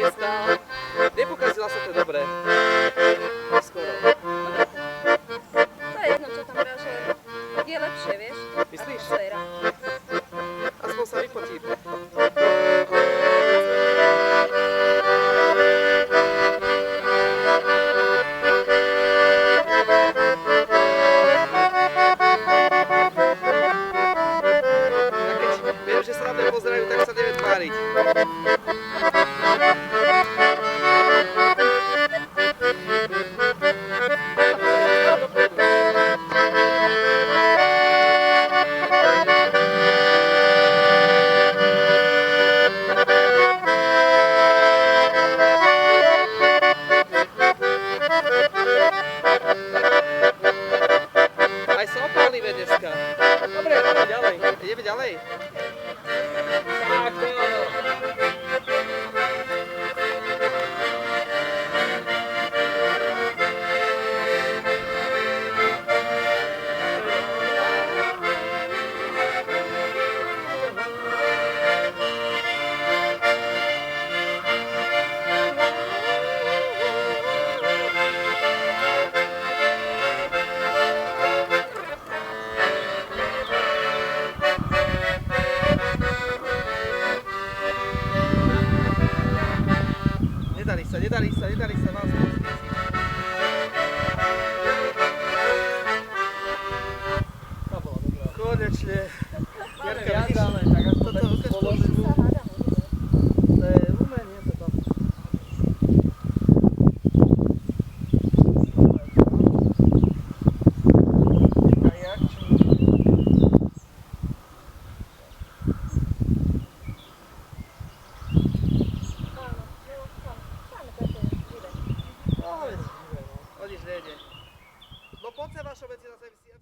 nestál. Nepokazila sa to dobre. Skoro. To je jedno, čo tam hráš, ale je lepšie, vieš? Myslíš? Atmosféra. Aspoň sa vypotím. A keď viem, že sa na mňa pozerajú, tak sa neviem tváriť. Aj som opálnivé dneska. Dobre, ideme ďalej. Ideme ďalej? Tak, to je ono. Nedali sa vás pustiť. To bolo dobré. Konečne. Máme Jarka, viac, vidíš? ale tak ako Toto takú ukáž spoločnú. Sa hádam, To je umenie to tam. A jak či? áno. Máme také živé. No, veď, o nič nejde. No poď sa vašo veci na zemi si.